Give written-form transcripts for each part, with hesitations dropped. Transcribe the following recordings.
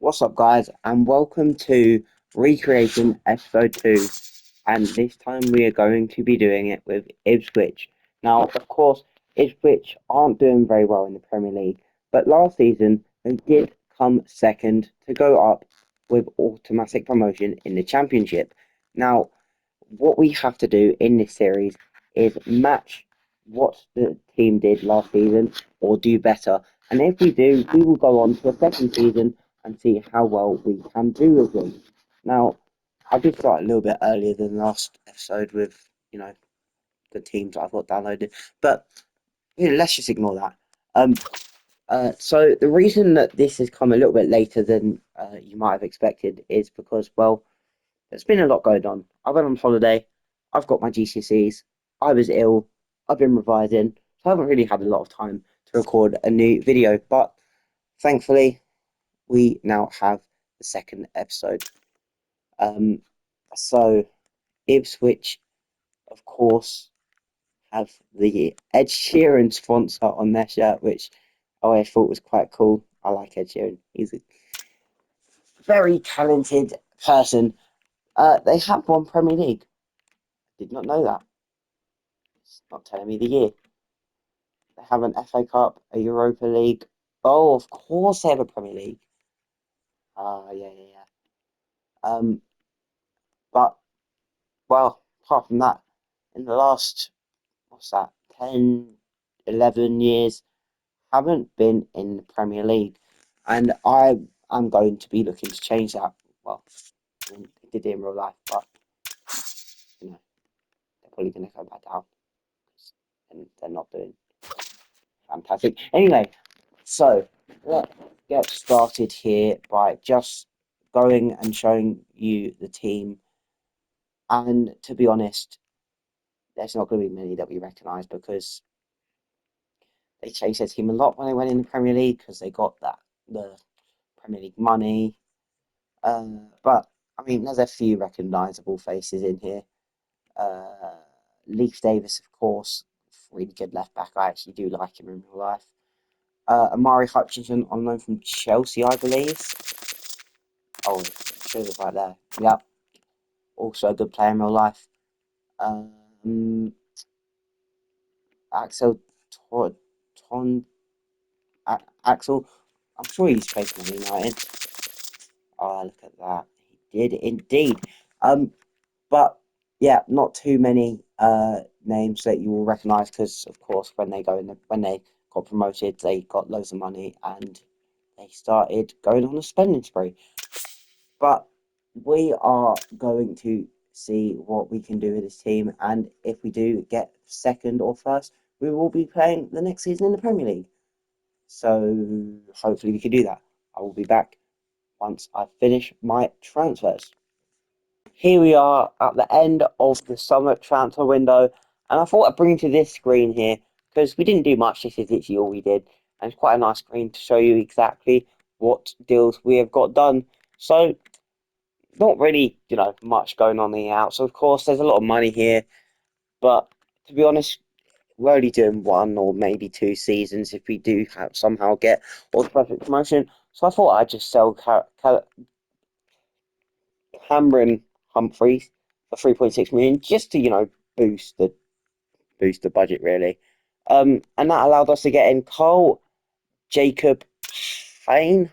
What's up, guys, and welcome to Recreating Episode 2. And this time we are going to be doing it with Ipswich. Now, of course, Ipswich aren't doing very well in the Premier League, but last season they did come second to go up with automatic promotion in the Championship. Now, what we have to do in this series is match what the team did last season or do better. And if we do, we will go on to a second season and see how well we can do with them. Now, I did start a little bit earlier than last episode with, the teams I've got downloaded, but let's just ignore that. So the reason that this has come a little bit later than you might have expected is because, well, there's been a lot going on. I went on holiday. I've got my GCSEs. I was ill. I've been revising. So I haven't really had a lot of time to record a new video. But thankfully, we now have the second episode. Um, so Ipswich, of course, have the Ed Sheeran sponsor on their shirt, which I thought was quite cool. I like Ed Sheeran. He's a very talented person. They have won Premier League. Did not know that. It's not telling me the year. They have an FA Cup, a Europa League. Oh, of course they have a Premier League. Yeah. Um, but well, apart from that, in the last what's that, 10, 11 years, haven't been in the Premier League, and I'm going to be looking to change that. Well, I mean, they did it in real life, but you know they're probably going to go back down, and they're not doing fantastic. Anyway, so let's get started here by just going and showing you the team. And to be honest, there's not going to be many that we recognise because they changed their team a lot when they went in the Premier League because they got the Premier League money. But I mean, there's a few recognisable faces in here. Uh, Leif Davis, of course, really good left back. I actually do like him in real life. Amari Hutchinson on loan from Chelsea, I believe. Oh, shows it right there. Yep. Also a good player in real life. Um, Axel Ton Axel. I'm sure he's played for Man United. Oh, look at that. He did indeed. But yeah, not too many names that you will recognise because, of course, when they got promoted, they got loads of money and they started going on a spending spree. But we are going to see what we can do with this team, and if we do get second or first, we will be playing the next season in the Premier League. So hopefully we can do that. I will be back once I finish my transfers. Here we are at the end of the summer transfer window, and I thought I'd bring you to this screen here because we didn't do much. This is literally all we did, and it's quite a nice screen to show you exactly what deals we have got done. So not really, much going on in the out. So of course, there's a lot of money here, but to be honest, we're only doing one or maybe two seasons if we do somehow get automatic promotion. So I thought I'd just sell Cameron Humphreys for 3.6 million just to boost the budget really. And that allowed us to get in Carl Jacob Hein.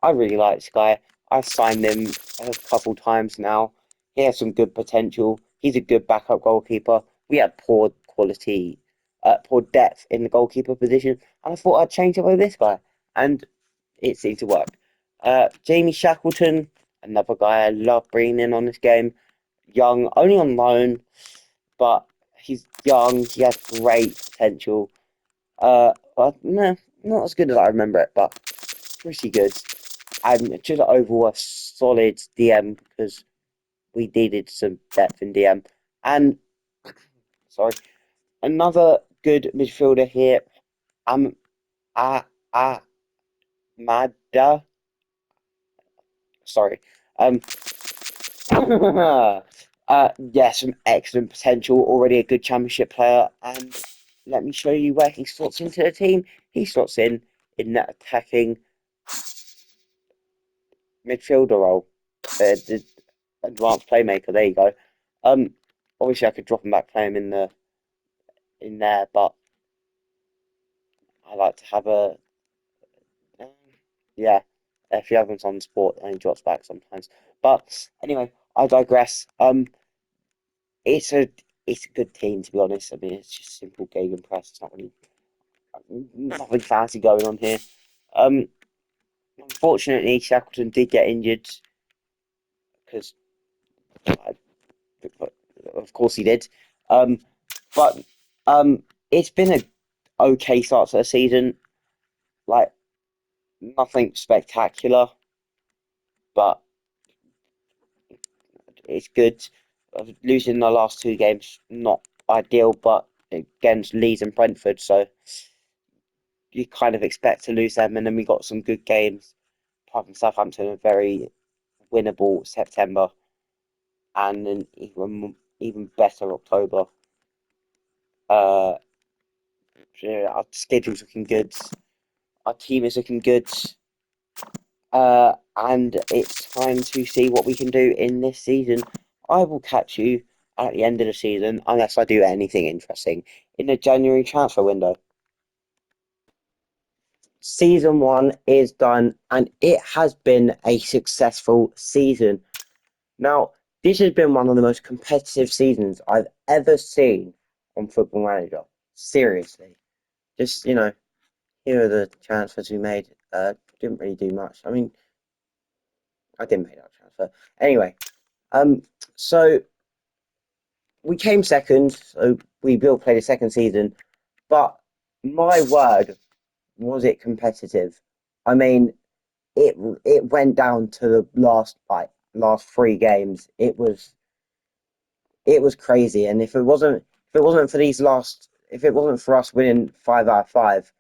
I really like this guy. I've signed him a couple times now. He has some good potential. He's a good backup goalkeeper. We had poor quality, poor depth in the goalkeeper position, and I thought I'd change it with this guy, and it seemed to work. Jamie Shackleton, another guy I love bringing in on this game. Young, only on loan, but he's young. He has great potential. Well, no, not as good as I remember it, but pretty good. And just overall a solid DM because we needed some depth in DM. And sorry, another good midfielder here. Uh, uh, Mada. Sorry. Um, yeah, some excellent potential. Already a good championship player. And let me show you where he slots into the team. He slots in that attacking midfielder role, the advanced playmaker. There you go. Um, Obviously I could drop him back, play him in there, but I like to have um, yeah. If you have him on sport, then he drops back sometimes. But anyway, I digress. It's a it's a good team to be honest. I mean, it's just simple gegenpress. It's not really nothing fancy going on here. Um, Unfortunately, Shackleton did get injured because, of course, he did. Um, but it's been a okay start to the season. Like nothing spectacular, but it's good. Losing the last two games not ideal, but against Leeds and Brentford, so you kind of expect to lose them. And then we got some good games, apart from Southampton, a very winnable September, and an even better October. Uh, yeah, our schedule's looking good. Our team is looking good. And it's time to see what we can do in this season. I will catch you at the end of the season, unless I do anything interesting, in the January transfer window. Season one is done, and it has been a successful season. Now, this has been one of the most competitive seasons I've ever seen on Football Manager. Seriously. Just, here are the transfers we made. Didn't really do much. I mean, I didn't make that transfer. Anyway, um, so we came second, so we will play the second season. But my word, was it competitive? I mean, it went down to the last three games. It was crazy, and if it wasn't for us winning 5 out of 5,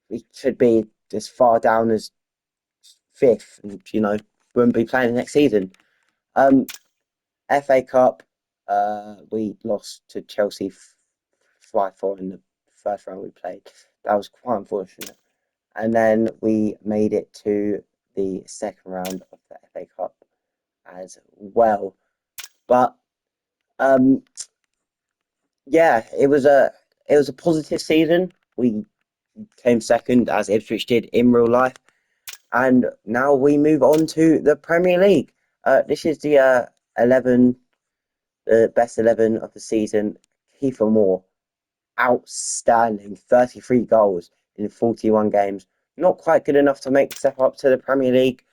we should be as far down as fifth, and wouldn't be playing next season. Um, FA Cup, we lost to Chelsea 5-4 in the first round we played. That was quite unfortunate. And then we made it to the second round of the FA Cup as well. But um, yeah, it was a positive season. We came second as Ipswich did in real life, and now we move on to the Premier League. This is the best 11 of the season. Kiefer Moore, outstanding, 33 goals in 41 games. Not quite good enough to make the step up to the Premier League,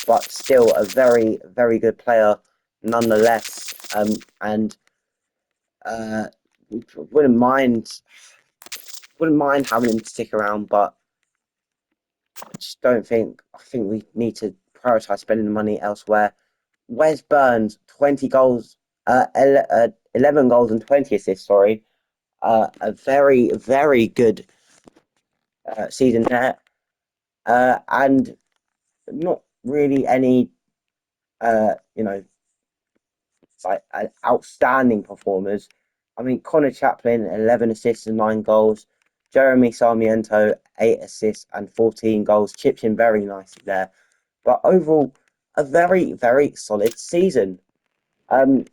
but still a very, very good player nonetheless. And uh, wouldn't mind wouldn't mind having him stick around, but I just don't think. I think we need to prioritise spending the money elsewhere. Wes Burns, 20 goals, 11 goals and 20 assists. Sorry, a very, very good season there, and not really any, like outstanding performers. I mean, Connor Chaplin, 11 assists and 9 goals. Jeremy Sarmiento, 8 assists and 14 goals, chipped in very nicely there. But overall, a very, very solid season. Um,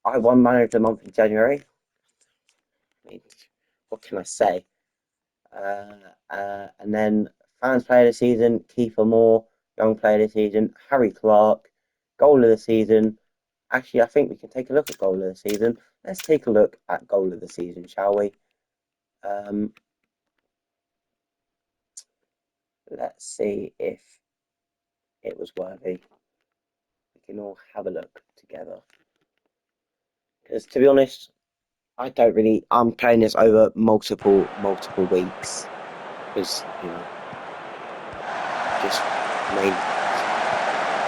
I won Manager of the Month in January. I mean, what can I say? Uh, and then Fans Player of the Season, Kiefer Moore, Young Player of the Season, Harry Clark, Goal of the Season. Actually, I think we can take a look at Goal of the Season. Let's take a look at Goal of the Season, shall we? Um, let's see if it was worthy. We can all have a look together. Because to be honest, I don't really. I'm playing this over multiple weeks because just I mean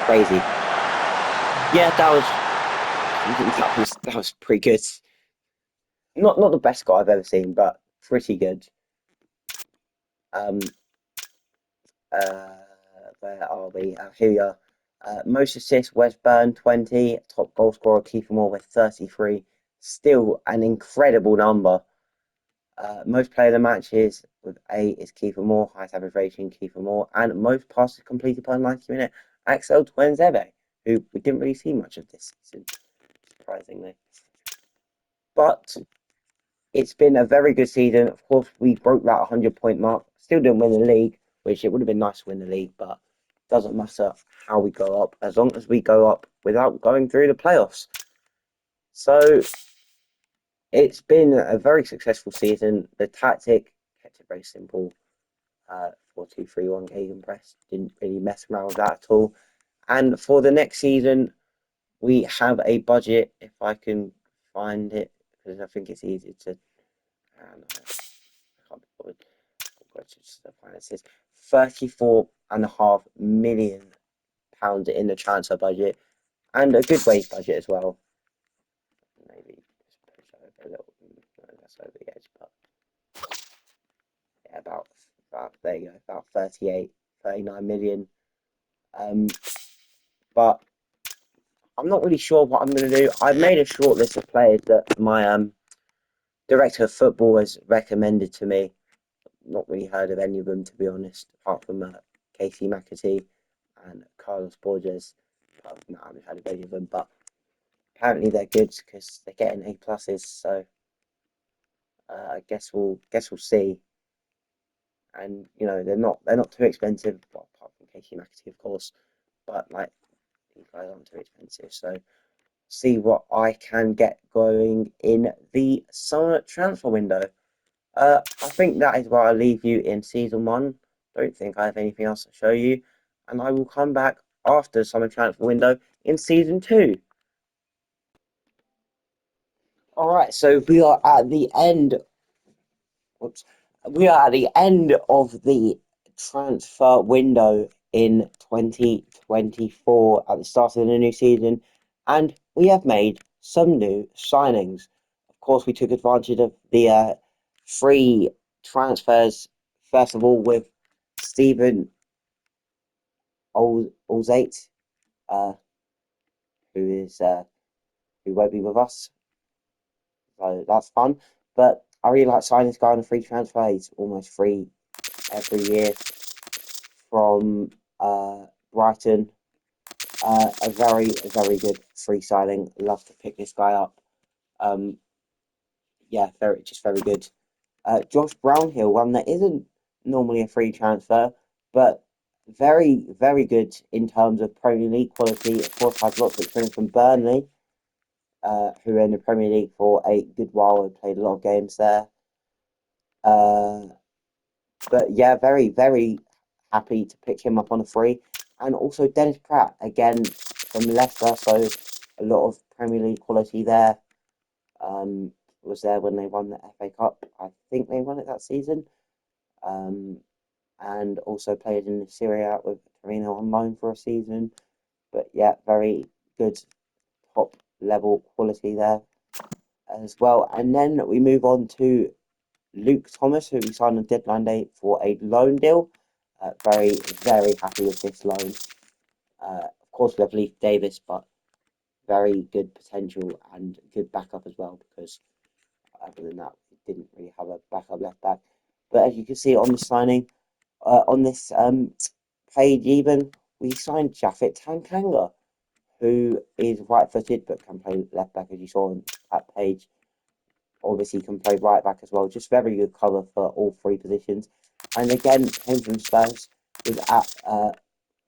crazy. Yeah, that was pretty good. Not the best guy I've ever seen, but pretty good. Um, uh, where are we? Here we are. Most assists, Wes Burn 20. Top goal scorer, Kiefer Moore with 33. Still an incredible number. Most player of the matches with 8 is Kiefer Moore, highest average rating, Kiefer Moore, and most passes completed per 90 minute, Axel Tuanzebe, who we didn't really see much of this season, surprisingly. But it's been a very good season. Of course, we broke that 100-point mark. Still didn't win the league, which it would have been nice to win the league, but it doesn't matter how we go up, as long as we go up without going through the playoffs. So it's been a very successful season. The tactic kept it very simple. 4-2-3-1 gegenpress. Didn't really mess around with that at all. And for the next season, we have a budget, if I can find it, because I think it's easy to. I don't know, I can't be bothered. The finances. £34.5 million in the transfer budget, and a good wage budget as well. Maybe just push over a little. No, that's over the edge, but yeah, about there you go, about 39 million. But I'm not really sure what I'm going to do. I've made a short list of players that my director of football has recommended to me. Not really heard of any of them, to be honest, apart from Casey McAtee and Carlos Borges. Apart from that, I haven't heard of any of them, but apparently they're good because they're getting A pluses. So I guess we'll see. And they're not too expensive, well, apart from Casey McAtee, of course. But like these guys aren't too expensive, so see what I can get going in the summer transfer window. I think that is where I'll leave you in season 1. Don't think I have anything else to show you, and I will come back after the summer transfer window in season 2. All right, so we are at the end. Whoops, we are at the end of the transfer window in 2024 at the start of the new season, and we have made some new signings. Of course, we took advantage of the free transfers, first of all, with Stephen Olzate, uh, who won't be with us, so that's fun. But I really like signing this guy on a free transfer. He's almost free every year from Brighton. A very good free signing. Love to pick this guy up. Yeah, very good. Josh Brownhill, one that isn't normally a free transfer, but very good in terms of Premier League quality. Of course, has lots of experience from Burnley, who are in the Premier League for a good while and played a lot of games there. But yeah, very happy to pick him up on a free. And also Dennis Pratt, again from Leicester, so a lot of Premier League quality there. Was there when they won the FA Cup. I think they won it that season. And also played in the Serie A with Torino on loan for a season. But yeah, very good top level quality there as well. And then we move on to Luke Thomas, who we signed on deadline day for a loan deal. Very happy with this loan. Of course, we have Leif Davis, but very good potential and good backup as well, because other than that, we didn't really have a backup left back. But as you can see on the signing, on this page even, we signed Japhet Tanganga, who is right-footed but can play left back, as you saw on that page. Obviously, can play right back as well. Just very good cover for all 3 positions. And again, came from Spurs, was at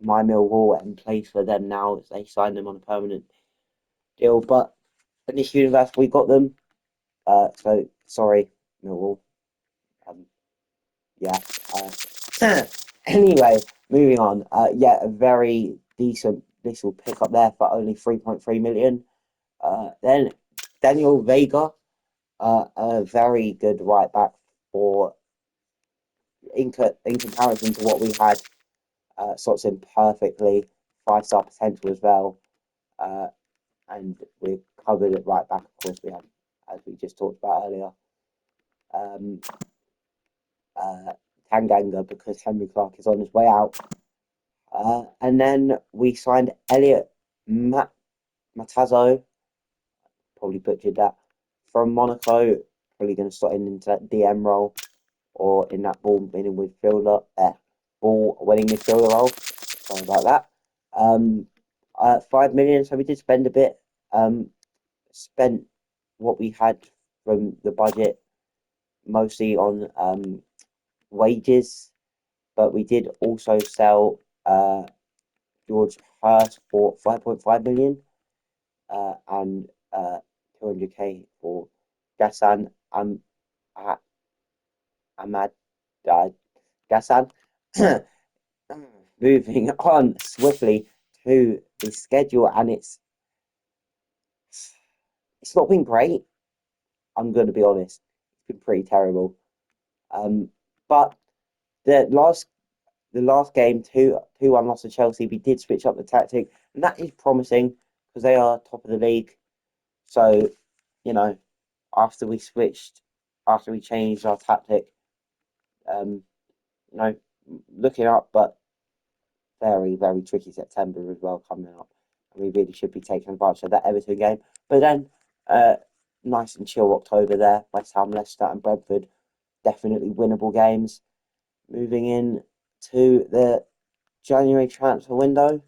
my Millwall and plays for them now. They signed them on a permanent deal. But at this university, we got them. So sorry, Millwall. Yeah. Anyway, moving on. Yeah, a very decent little pick up there for only 3.3 million. Then Daniel Vega, a very good right back for in comparison to what we had. Slots in perfectly, 5-star potential as well. And we're covered at right back. Of course, we have, as we just talked about earlier. Tanganga, because Henry Clark is on his way out. And then we signed Elliot Matazo, probably butchered that, from Monaco. probably going to slot into that DM role or in that ball winning midfielder role. Sorry about that. 5 million. So we did spend a bit. Spent what we had from the budget mostly on wages, but we did also sell George Hurst for 5.5 million and 200k for Gassan Ahmad Gassan. Moving on swiftly to the schedule, and it's not been great. I'm going to be honest; it's been pretty terrible. But the last game, 2-1 loss to Chelsea, we did switch up the tactic, and that is promising because they are top of the league. So, you know, after we changed our tactic, you know, looking up, but very, very tricky September as well coming up. And we really should be taking advantage of that Everton game. But then, nice and chill October there. West Ham, Leicester, and Brentford, definitely winnable games. Moving in to the January transfer window,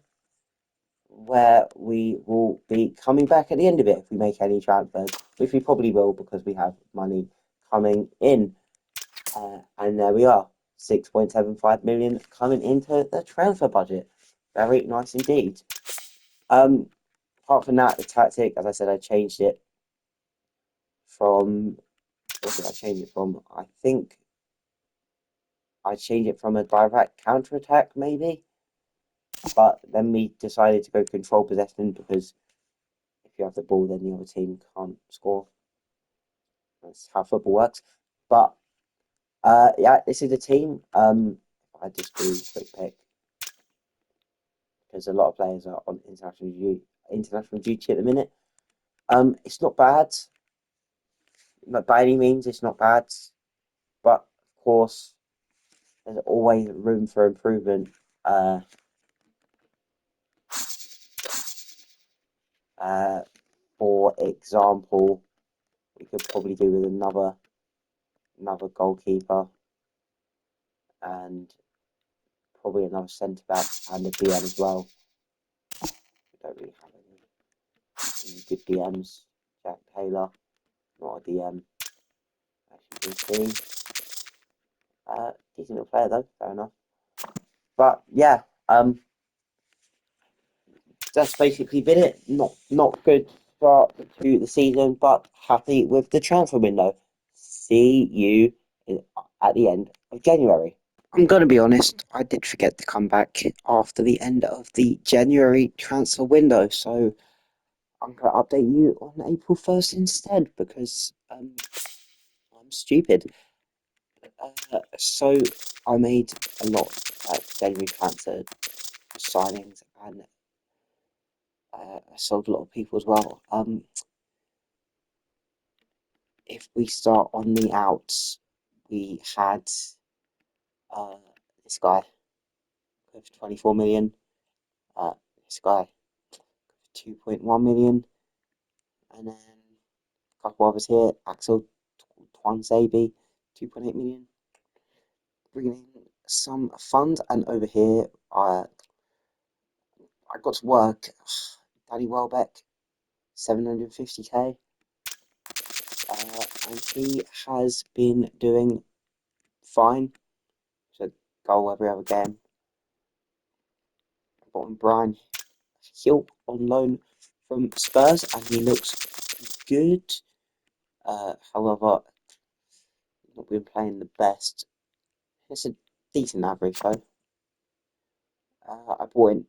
where we will be coming back at the end of it if we make any transfers, which we probably will because we have money coming in. And there we are, 6.75 million coming into the transfer budget. Very nice indeed. Apart from that, the tactic, as I said, I changed it from, what did I change it from? I think I changed it from a direct counter-attack, maybe. But then we decided to go control possession because if you have the ball, then the other team can't score. That's how football works. But yeah, this is the team. I just do a quick pick because a lot of players are on international duty at the minute. It's not bad. But by any means, it's not bad. But of course, there's always room for improvement. For example, we could probably do with another goalkeeper and probably another centre back and a DM as well. We don't really have any good DMs. Jack Taylor, not a DM, as you can see. Decent little player though, fair enough. But yeah, that's basically been it. Not good start to the season, but happy with the transfer window. See you at the end of January. I'm going to be honest, I did forget to come back after the end of the January transfer window, so I'm going to update you on April 1st instead because I'm stupid. So I made a lot of January transfer signings and I sold a lot of people as well. If we start on the outs, we had this guy with 24 million, this guy with 2.1 million, and then a couple others here. Axel Twansaby, 2.8 million. Bringing in some funds, and over here, I got to work. Danny Welbeck, 750k. And he has been doing fine. So goal every other game. Bottom Brian Hill on loan from Spurs, and he looks good. However, not been playing the best. It's a decent average though. I bought in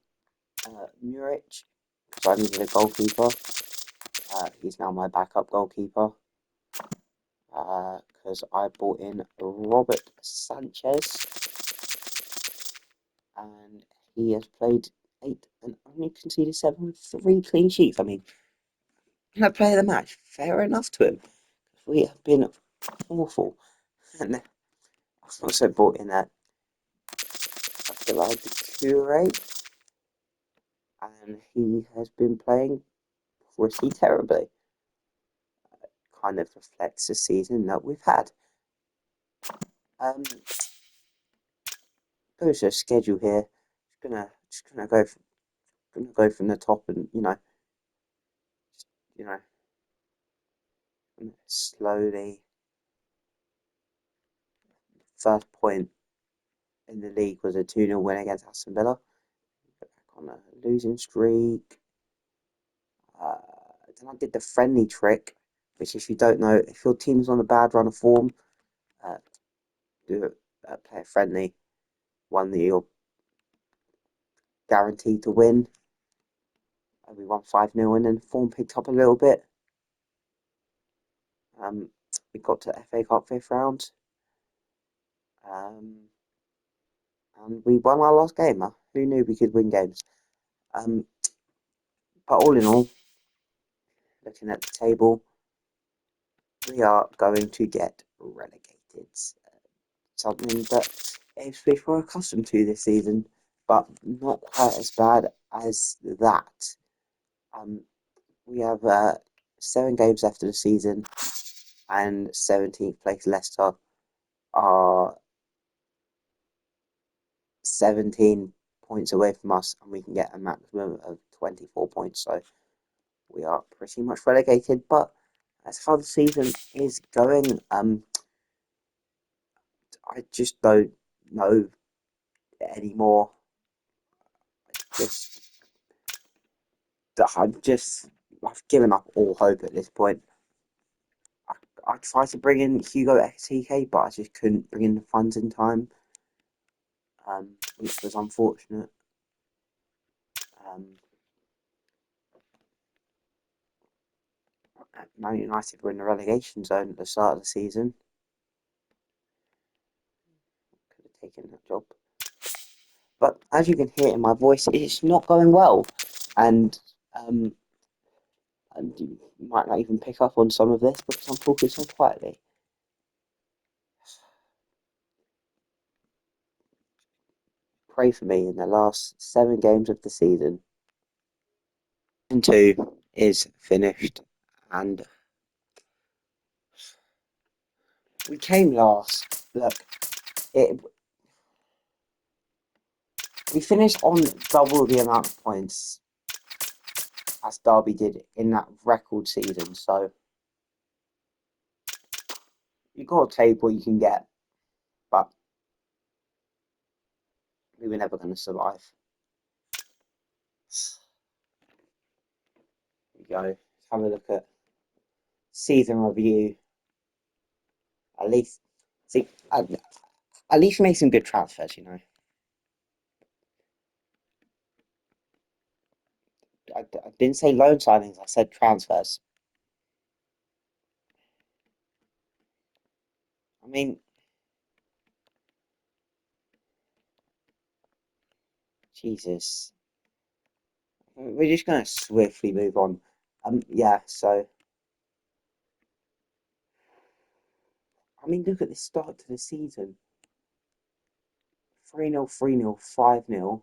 Muric, so I needed a goalkeeper. He's now my backup goalkeeper. Because I bought in Robert Sanchez, and he has played 8 and only conceded 7 with 3 clean sheets. I mean, can I play the match? Fair enough to him. We have been awful. And I've also bought in a Curate, and he has been playing pretty terribly. kind of reflects the season that we've had. Goes to a schedule here. Just gonna go from the top, and you know slowly. First point in the league was a 2-0 win against Aston Villa. Back on a losing streak. Then I did the friendly trick, which, if you don't know, if your team's on a bad run of form, uh, do play a friendly, one that you're guaranteed to win. We won 5-0, and then form picked up a little bit. We got to FA Cup fifth round, and we won our last game. Who knew we could win games? But all in all, looking at the table, we are going to get relegated. Something that Ipswich were accustomed to this season, but not quite as bad as that. We have 7 games left of the season, and 17th place Leicester are 17 points away from us, and we can get a maximum of 24 points. So we are pretty much relegated, but that's how the season is going. I just don't know anymore. I've given up all hope at this point. I tried to bring in Hugo Ekitike, but I just couldn't bring in the funds in time, which was unfortunate. Man United were in the relegation zone at the start of the season. Could have taken that job. But as you can hear in my voice, it's not going well. And you might not even pick up on some of this because I'm talking so quietly. Pray for me in the last 7 games of the season. Season 2 is finished, and we came last. Look, we finished on double the amount of points as Derby did in that record season. So you've got to take what you can get, but we were never going to survive. Here we go. Let's have a look at season review. At least, see, at least make some good transfers. I didn't say loan signings. I said transfers. I mean, Jesus. We're just going to swiftly move on. Yeah, so, I mean, look at the start to the season. 3-0, 3-0, 5-0,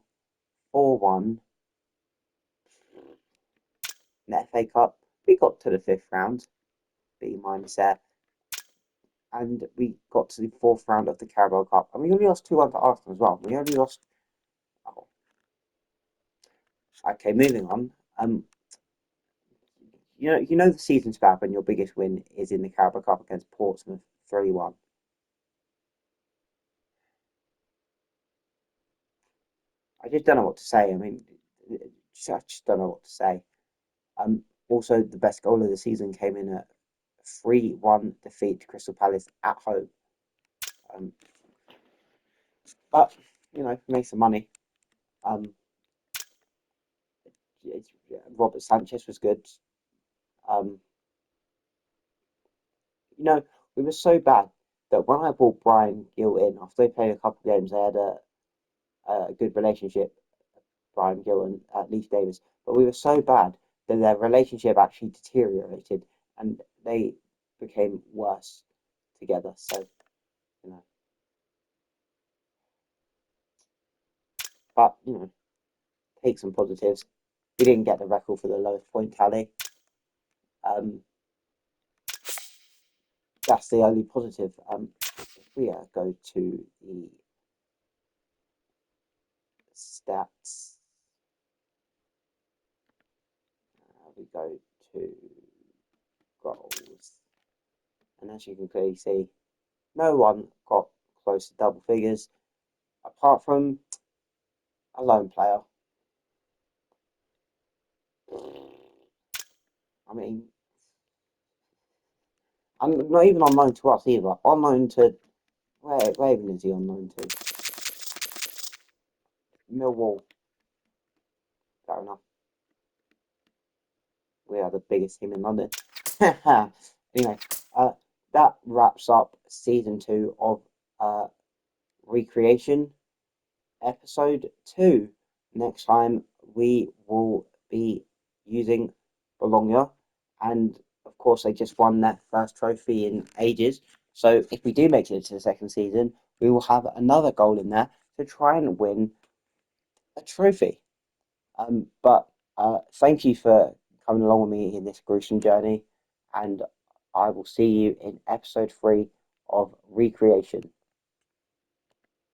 4-1. In the FA Cup, we got to the 5th round, B minus there. And we got to the 4th round of the Carabao Cup. And we only lost 2-1 to Arsenal as well. We only lost... Oh. Okay, moving on. You know the season's bad when your biggest win is in the Carabao Cup against Portsmouth 3-1. I just don't know what to say. I mean, I just don't know what to say. Also, the best goal of the season came in a 3-1 defeat to Crystal Palace at home. But make some money. Robert Sanchez was good. We were so bad that when I brought Brian Gill in after they played a couple of games, they had a good relationship. Brian Gill and Leif Davis, but we were so bad that their relationship actually deteriorated and they became worse together. So, but take some positives. We didn't get the record for the lowest point tally. that's the only positive. If we go to the stats, we go to goals, and as you can clearly see, no one got close to double figures apart from a lone player. I mean, and not even unknown to us either. Unknown to where even is he unknown to? Millwall. Fair enough. We are the biggest team in London. Anyway, that wraps up season 2 of Recreation, episode 2. Next time we will be using Bologna, and of course they just won that first trophy in ages. So if we do make it to the second season, we will have another goal in there to try and win a trophy. But thank you for coming along with me in this gruesome journey, and I will see you in episode 3 of Recreation.